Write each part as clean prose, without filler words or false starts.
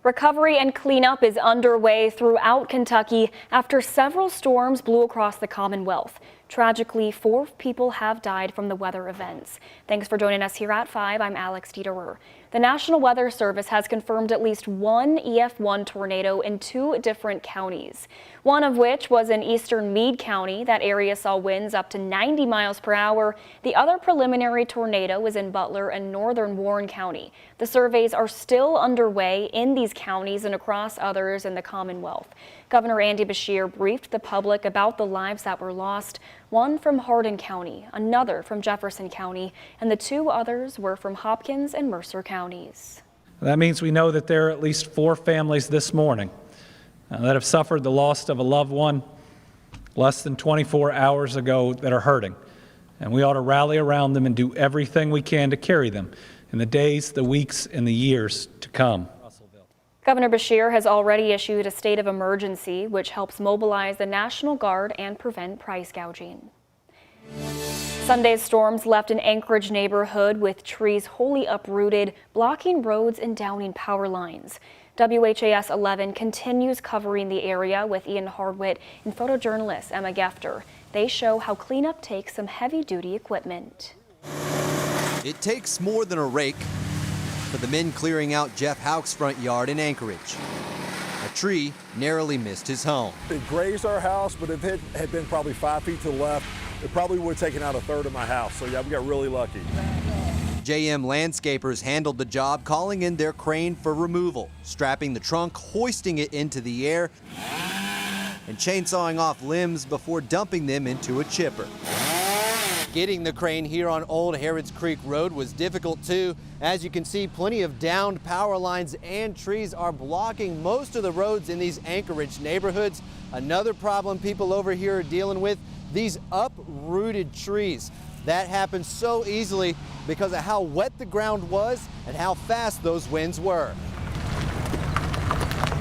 Recovery and cleanup is underway throughout Kentucky after several storms blew across the Commonwealth. Tragically, 4 people have died from the weather events. Thanks for joining us here at 5. I'm Alex Dieterer. The National Weather Service has confirmed at least one EF1 tornado in 2 different counties, one of which was in eastern Meade County. That area saw winds up to 90 miles per hour. The other preliminary tornado was in Butler and northern Warren County. The surveys are still underway in these counties and across others in the Commonwealth. Governor Andy Beshear briefed the public about the lives that were lost, one from Hardin County, another from Jefferson County, and the 2 others were from Hopkins and Mercer counties. That means we know that there are at least 4 families this morning that have suffered the loss of a loved one less than 24 hours ago that are hurting. And we ought to rally around them and do everything we can to carry them in the days, the weeks, and the years to come. Governor Beshear has already issued a state of emergency, which helps mobilize the National Guard and prevent price gouging. Sunday's storms left an Anchorage neighborhood with trees wholly uprooted, blocking roads and downing power lines. WHAS11 continues covering the area with Ian Hardwitt and photojournalist Emma Gefter. They show how cleanup takes some heavy-duty equipment. It takes more than a rake for the men clearing out Jeff Houck's front yard in Anchorage. A tree narrowly missed his home. It grazed our house, but if it had been probably 5 feet to the left, it probably would have taken out a third of my house. So yeah, we got really lucky. JM landscapers handled the job, calling in their crane for removal, strapping the trunk, hoisting it into the air, and chainsawing off limbs before dumping them into a chipper. Getting the crane here on Old Harrods Creek Road was difficult too. As you can see, plenty of downed power lines and trees are blocking most of the roads in these Anchorage neighborhoods. Another problem people over here are dealing with, these uprooted trees. That happens so easily because of how wet the ground was and how fast those winds were.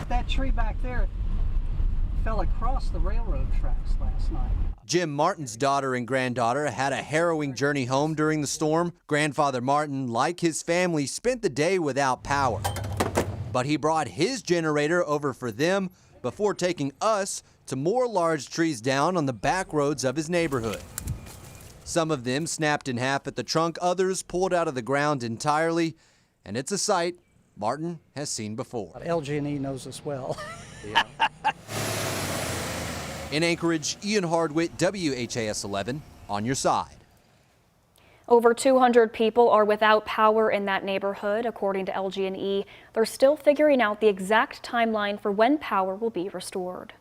That tree back there fell across the railroad tracks last night. Jim Martin's daughter and granddaughter had a harrowing journey home during the storm. Grandfather Martin, like his family, spent the day without power. But he brought his generator over for them before taking us to more large trees down on the back roads of his neighborhood. Some of them snapped in half at the trunk, others pulled out of the ground entirely, and it's a sight Martin has seen before. LG&E knows us well. Yeah. In Anchorage, Ian Hardwitt, WHAS 11, on your side. Over 200 people are without power in that neighborhood, according to LG&E. They're still figuring out the exact timeline for when power will be restored.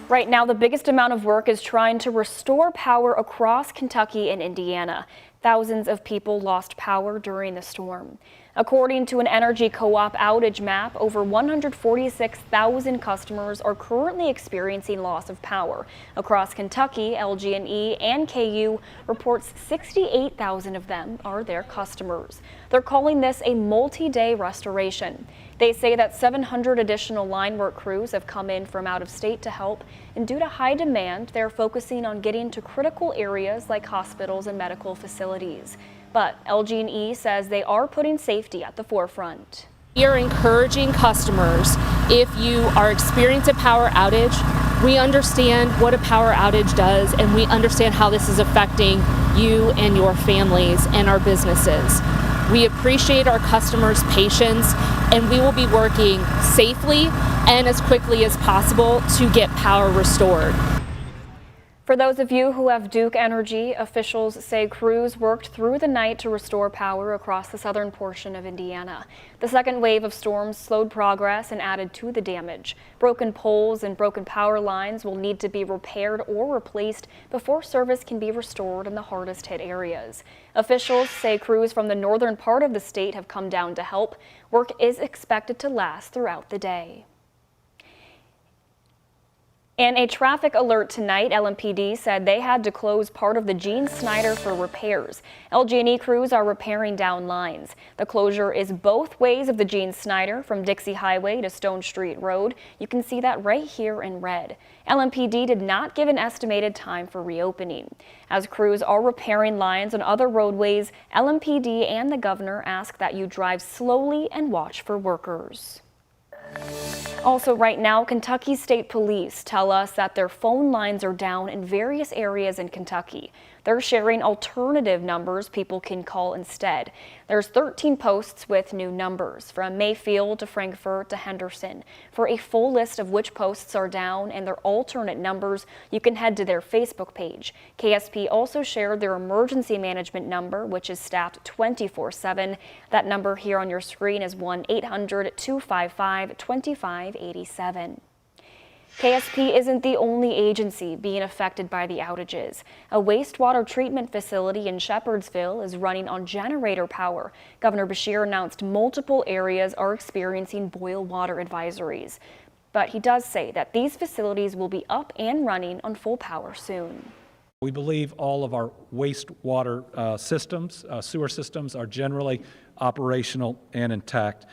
Right now, the biggest amount of work is trying to restore power across Kentucky and Indiana. Thousands of people lost power during the storm. According to an energy co-op outage map, over 146,000 customers are currently experiencing loss of power. Across Kentucky, LG&E and KU reports 68,000 of them are their customers. They're calling this a multi-day restoration. They say that 700 additional line work crews have come in from out of state to help, and due to high demand, they're focusing on getting to critical areas like hospitals and medical facilities. But LG&E says they are putting safety at the forefront. We are encouraging customers, if you are experiencing a power outage, we understand what a power outage does and we understand how this is affecting you and your families and our businesses. We appreciate our customers' patience and we will be working safely and as quickly as possible to get power restored. For those of you who have Duke Energy, officials say crews worked through the night to restore power across the southern portion of Indiana. The second wave of storms slowed progress and added to the damage. Broken poles and broken power lines will need to be repaired or replaced before service can be restored in the hardest hit areas. Officials say crews from the northern part of the state have come down to help. Work is expected to last throughout the day. And a traffic alert tonight, LMPD said they had to close part of the Gene Snyder for repairs. LG&E crews are repairing down lines. The closure is both ways of the Gene Snyder from Dixie Highway to Stone Street Road. You can see that right here in red. LMPD did not give an estimated time for reopening. As crews are repairing lines on other roadways, LMPD and the governor ask that you drive slowly and watch for workers. Also right now, Kentucky State Police tell us that their phone lines are down in various areas in Kentucky. They're sharing alternative numbers people can call instead. There's 13 posts with new numbers from Mayfield to Frankfort to Henderson. For a full list of which posts are down and their alternate numbers, you can head to their Facebook page. KSP also shared their emergency management number, which is staffed 24/7. That number here on your screen is 1-800-255-2587. KSP isn't the only agency being affected by the outages. A wastewater treatment facility in Shepherdsville is running on generator power. Governor Beshear announced multiple areas are experiencing boil water advisories. But he does say that these facilities will be up and running on full power soon. We believe all of our wastewater sewer systems are generally operational and intact.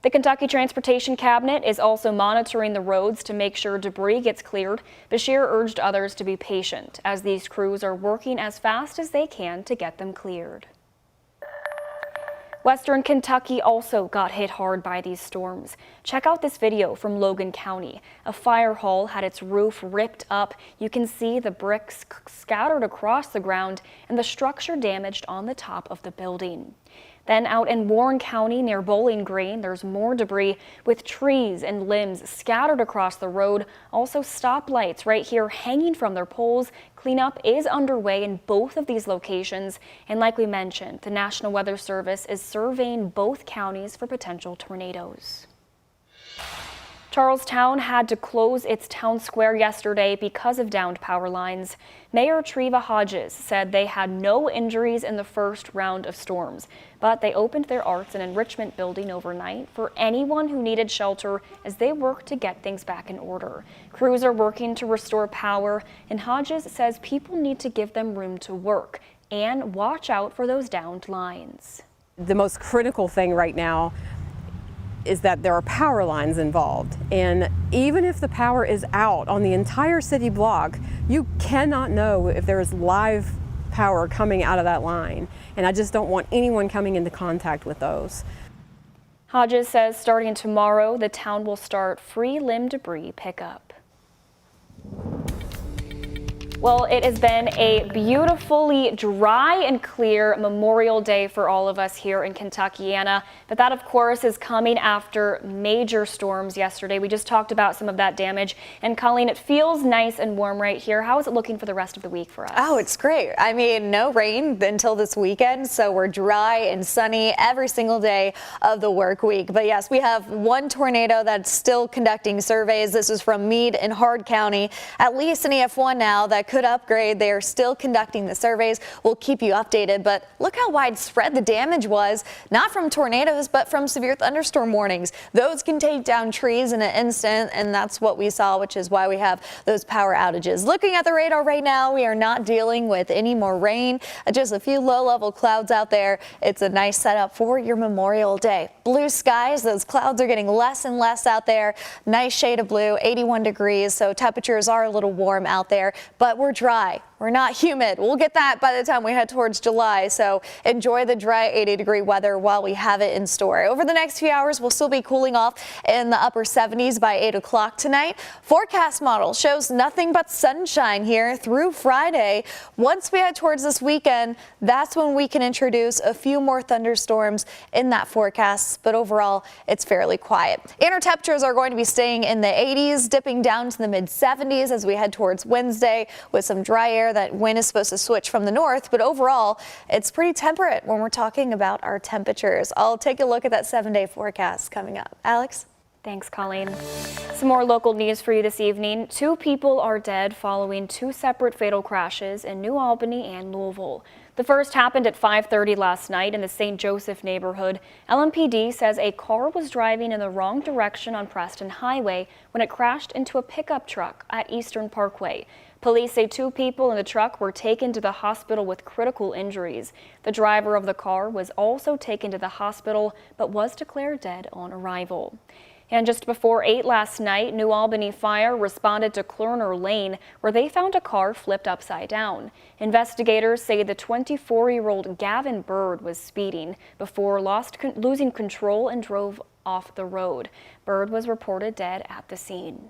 The Kentucky Transportation Cabinet is also monitoring the roads to make sure debris gets cleared. Beshear urged others to be patient as these crews are working as fast as they can to get them cleared. Western Kentucky also got hit hard by these storms. Check out this video from Logan County. A fire hall had its roof ripped up. You can see the bricks scattered across the ground and the structure damaged on the top of the building. Then out in Warren County near Bowling Green, there's more debris with trees and limbs scattered across the road. Also stoplights right here hanging from their poles. Cleanup is underway in both of these locations. And like we mentioned, the National Weather Service is surveying both counties for potential tornadoes. Charlestown had to close its town square yesterday because of downed power lines. Mayor Treva Hodges said they had no injuries in the first round of storms, but they opened their arts and enrichment building overnight for anyone who needed shelter as they work to get things back in order. Crews are working to restore power, and Hodges says people need to give them room to work and watch out for those downed lines. The most critical thing right now is that there are power lines involved, and even if the power is out on the entire city block, you cannot know if there is live power coming out of that line, and I just don't want anyone coming into contact with those. Hodges says starting tomorrow, the town will start free limb debris pickup. Well, it has been a beautifully dry and clear Memorial Day for all of us here in Kentuckiana, but that of course is coming after major storms yesterday. We just talked about some of that damage, and Colleen, it feels nice and warm right here. How is it looking for the rest of the week for us? Oh, it's great. I mean, no rain until this weekend, so we're dry and sunny every single day of the work week. But yes, we have one tornado that's still conducting surveys. This is from Meade in Hard County. At least an EF1 now that could upgrade. They are still conducting the surveys. We'll keep you updated, but look how widespread the damage was, not from tornadoes, but from severe thunderstorm warnings. Those can take down trees in an instant, and that's what we saw, which is why we have those power outages. Looking at the radar right now, we are not dealing with any more rain, just a few low-level clouds out there. It's a nice setup for your Memorial Day. Blue skies, those clouds are getting less and less out there. Nice shade of blue, 81 degrees, so temperatures are a little warm out there, but we're dry. We're not humid. We'll get that by the time we head towards July, so enjoy the dry 80-degree weather while we have it in store. Over the next few hours, we'll still be cooling off in the upper 70s by 8 o'clock tonight. Forecast model shows nothing but sunshine here through Friday. Once we head towards this weekend, that's when we can introduce a few more thunderstorms in that forecast, but overall, it's fairly quiet. Inner temperatures are going to be staying in the 80s, dipping down to the mid-70s as we head towards Wednesday with some dry air. That wind is supposed to switch from the north, but overall it's pretty temperate when we're talking about our temperatures. I'll take a look at that 7-day forecast coming up. Alex? Thanks, Colleen. Some more local news for you this evening. 2 people are dead following 2 separate fatal crashes in New Albany and Louisville. The first happened at 5:30 last night in the St. Joseph neighborhood. LMPD says a car was driving in the wrong direction on Preston Highway when it crashed into a pickup truck at Eastern Parkway. Police say 2 people in the truck were taken to the hospital with critical injuries. The driver of the car was also taken to the hospital but was declared dead on arrival. And just before 8 last night, New Albany Fire responded to Klerner Lane, where they found a car flipped upside down. Investigators say the 24-year-old Gavin Bird was speeding before losing control and drove off the road. Bird was reported dead at the scene.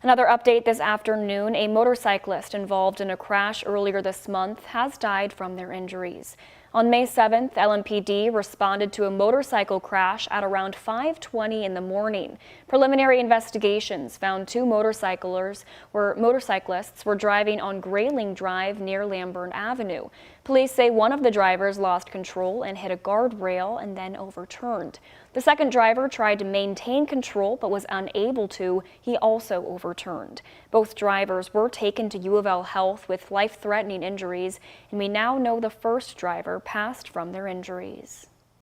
Another update this afternoon, a motorcyclist involved in a crash earlier this month has died from their injuries. On May 7th, LMPD responded to a motorcycle crash at around 5:20 in the morning. Preliminary investigations found 2 motorcyclists were driving on Grayling Drive near Lamburn Avenue. Police say one of the drivers lost control and hit a guardrail and then overturned. The second driver tried to maintain control but was unable to. He also overturned. Both drivers were taken to U of L Health with life-threatening injuries, and we now know the first driver passed from their injuries.